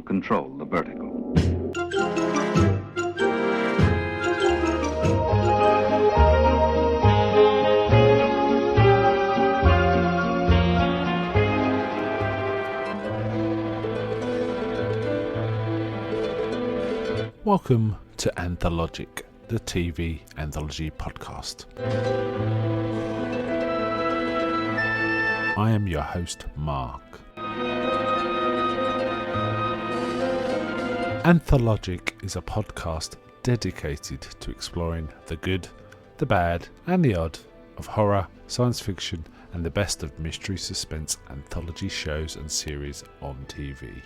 control the vertigo. Welcome to Anthologic, the TV anthology podcast. I am your host, Mark. Anthologic is a podcast dedicated to exploring the good, the bad, and the odd of horror, science fiction, and the best of mystery suspense anthology shows and series on TV.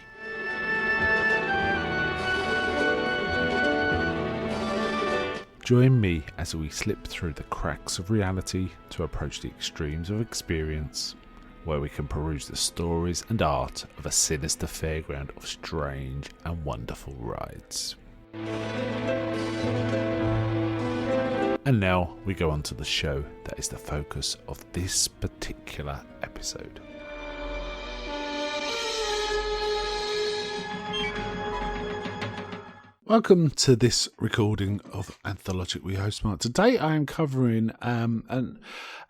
Join me as we slip through the cracks of reality to approach the extremes of experience, where we can peruse the stories and art of a sinister fairground of strange and wonderful rides. And now we go on to the show that is the focus of this particular episode. Welcome to this recording of Anthologic with host Mark. Today I am covering quite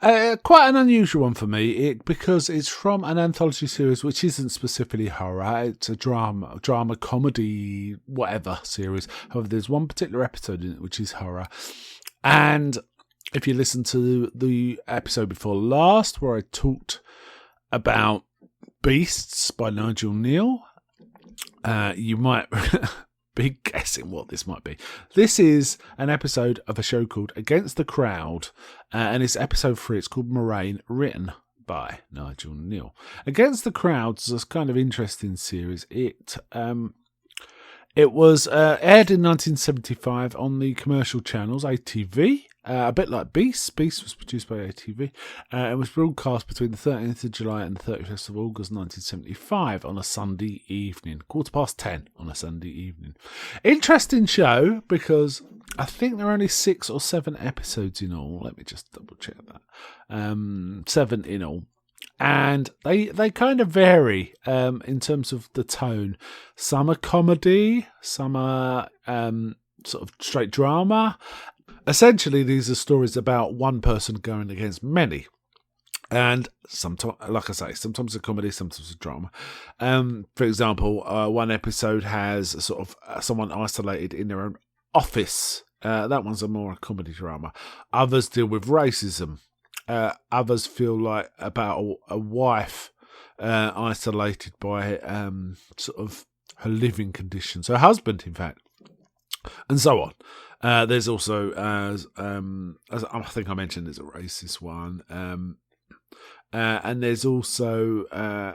an unusual one for me because it's from an anthology series which isn't specifically horror. It's a drama, comedy, whatever series. However, there's one particular episode in it which is horror. And if you listen to the episode before last where I talked about Beasts by Nigel Neal, you might... be guessing what this might be. This is an episode of a show called Against the Crowd, and it's episode 3. It's called Murrain, written by Nigel Neal. Against the Crowd is a kind of interesting series. It was aired in 1975 on the commercial channels ATV. A bit like Beasts. Beasts was produced by ATV. It was broadcast between the 13th of July and the 31st of August 1975 on a Sunday evening. 10:15 on a Sunday evening. Interesting show because I think there are only 6 or 7 episodes in all. Let me just double check that. 7 in all. And they kind of vary in terms of the tone. Some are comedy, some are sort of straight drama. Essentially, these are stories about one person going against many. And sometimes, like I say, sometimes a comedy, sometimes a drama. For example, one episode has sort of someone isolated in their own office. That one's a more comedy drama. Others deal with racism. Others feel like about a wife isolated by sort of her living conditions. Her husband, in fact. And so on. There's also, as I think I mentioned, there's a racist one. And there's also,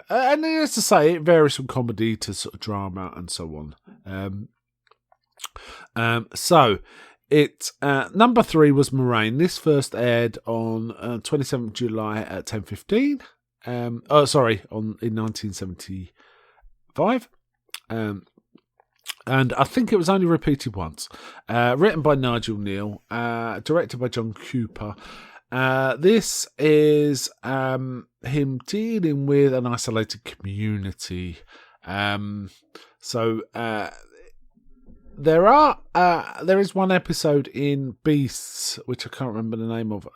and as to say, it varies from comedy to sort of drama and so on. So, it number 3 was Murrain. This first aired on 27th July at 10:15. In 1975. And I think it was only repeated once. Written by Nigel Neal, directed by John Cooper. This is him dealing with an isolated community. There is one episode in Beasts, which I can't remember the name of.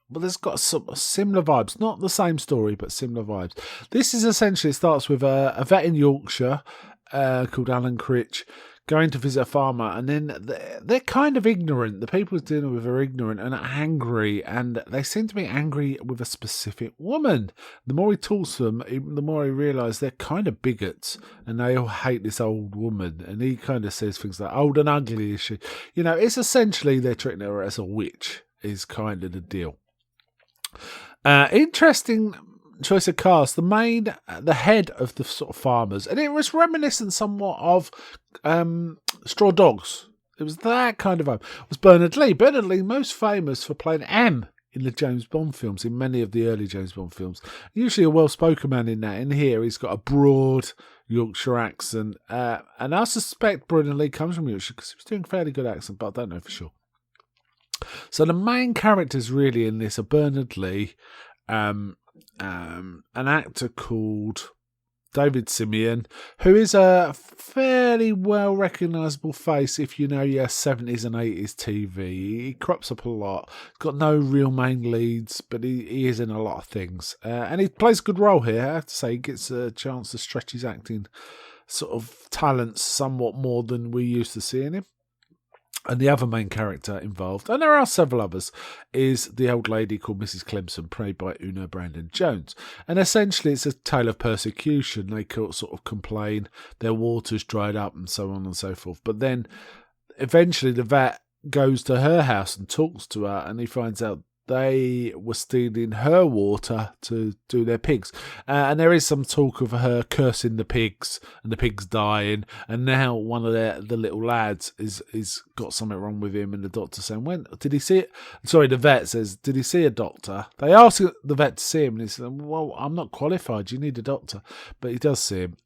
But there's got some similar vibes. Not the same story, but similar vibes. This is essentially, it starts with a vet in Yorkshire called Alan Critch going to visit a farmer, and then they're kind of ignorant. The people he's dealing with are ignorant and angry, and they seem to be angry with a specific woman. The more he talks to them, the more he realises they're kind of bigots, and they all hate this old woman, and he kind of says things like, old and ugly is she? You know, it's essentially they're treating her as a witch, is kind of the deal. Interesting choice of cast. The head of the sort of farmers, and it was reminiscent somewhat of Straw Dogs. It was that kind of vibe. It was Bernard Lee. Bernard Lee, most famous for playing M in the James Bond films, in many of the early James Bond films. Usually a well-spoken man in that. In here, he's got a broad Yorkshire accent, and I suspect Bernard Lee comes from Yorkshire because he was doing a fairly good accent, but I don't know for sure. So the main characters really in this are Bernard Lee, an actor called David Simeon, who is a fairly well recognisable face if you know your 70s and 80s TV. He crops up a lot. Got no real main leads, but he is in a lot of things. And he plays a good role here, I have to say. He gets a chance to stretch his acting sort of talents somewhat more than we used to see in him. And the other main character involved, and there are several others, is the old lady called Mrs. Clemson, played by Una Brandon Jones. And essentially it's a tale of persecution. They sort of complain their water's dried up and so on and so forth. But then eventually the vet goes to her house and talks to her, and he finds out they were stealing her water to do their pigs. And there is some talk of her cursing the pigs and the pigs dying. And now one of the little lads is got something wrong with him, and the doctor saying, when did he see it? Sorry, the vet says, did he see a doctor? They ask the vet to see him, and he said, well, I'm not qualified. You need a doctor. But he does see him.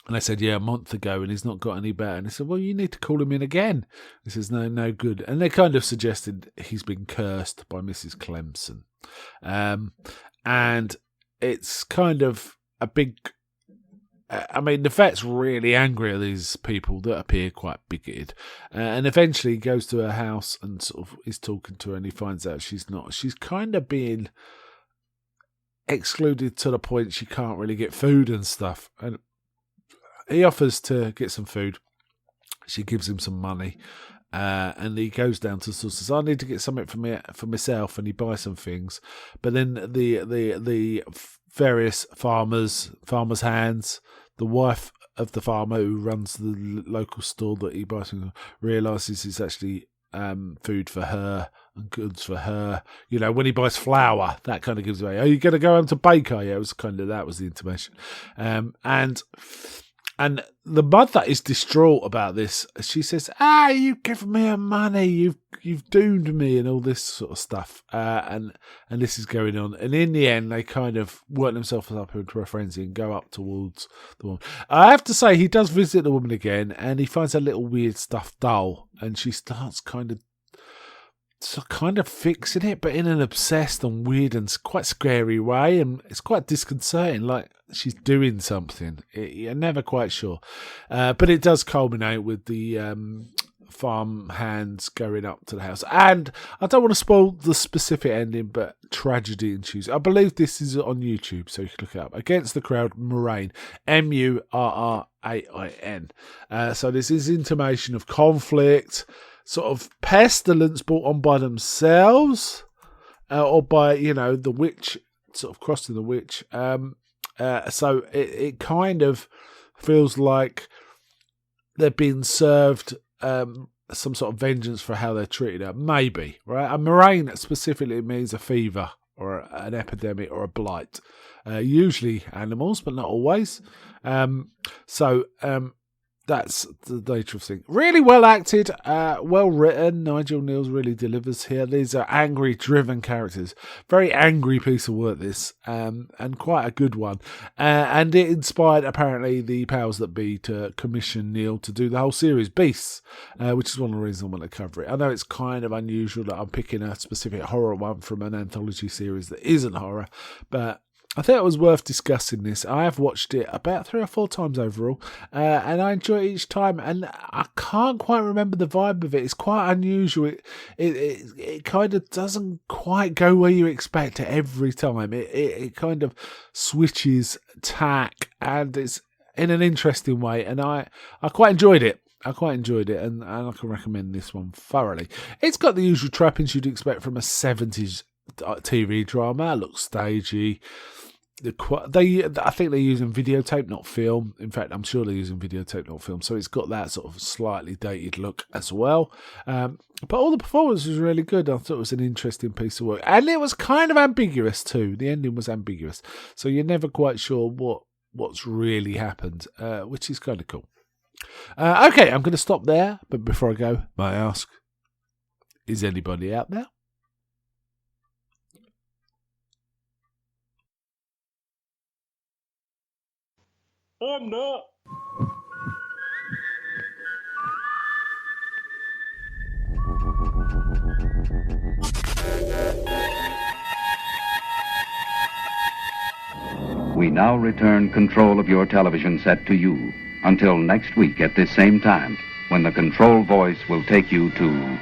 And I said, yeah, a month ago, and he's not got any better. And he said, well, you need to call him in again. He says, no good. And they kind of suggested he's been cursed by Mrs. Clemson. And it's kind of a big... I mean, the vet's really angry at these people that appear quite bigoted. And eventually he goes to her house and sort of is talking to her, and he finds out she's not. She's kind of being excluded to the point she can't really get food and stuff. And he offers to get some food. She gives him some money, and he goes down to the store and says, I need to get something for myself, and he buys some things. But then the various farmers' hands, the wife of the farmer who runs the local store that he buys from, realises it's actually food for her and goods for her. You know, when he buys flour, that kind of gives away. Are you going to go home to bake? Yeah, it was kind of, that was the intimation. And the mother is distraught about this. She says, you've given me her money, you've doomed me, and all this sort of stuff. And this is going on. And in the end, they kind of work themselves up into a frenzy and go up towards the woman. I have to say, he does visit the woman again, and he finds a little weird stuffed doll, and she starts kind of fixing it, but in an obsessed and weird and quite scary way, and it's quite disconcerting, like she's doing something. You're never quite sure. But it does culminate with the farm hands going up to the house. And I don't want to spoil the specific ending, but tragedy ensues. I believe this is on YouTube, so you can look it up. Against the Crowd, Murrain. Murrain. So this is intimation of conflict, sort of pestilence brought on by themselves, or by, the witch, sort of crossing the witch. So it kind of feels like they're being served some sort of vengeance for how they're treated her. Maybe, right? And Murrain specifically means a fever or an epidemic or a blight. Usually animals, but not always. That's the nature of things. Really well acted, well written. Nigel Neals really delivers here. These are angry, driven characters. Very angry piece of work, this, and quite a good one. And it inspired, apparently, the powers that be to commission Neil to do the whole series, Beasts, which is one of the reasons I want to cover it. I know it's kind of unusual that I'm picking a specific horror one from an anthology series that isn't horror, but I think it was worth discussing this. I have watched it about 3 or 4 times overall, and I enjoy it each time. And I can't quite remember the vibe of it. It's quite unusual. It kind of doesn't quite go where you expect it every time. It kind of switches tack, and it's in an interesting way. And I quite enjoyed it. And I can recommend this one thoroughly. It's got the usual trappings you'd expect from a 70s TV drama. It looks stagey. I think they're using videotape, not film. In fact, I'm sure they're using videotape, not film. So it's got that sort of slightly dated look as well. But all the performance was really good. I thought it was an interesting piece of work. And it was kind of ambiguous too. The ending was ambiguous. So you're never quite sure what's really happened, which is kind of cool. Okay, I'm going to stop there. But before I go, may I ask, is anybody out there? I'm not. We now return control of your television set to you. Until next week at this same time, when the control voice will take you to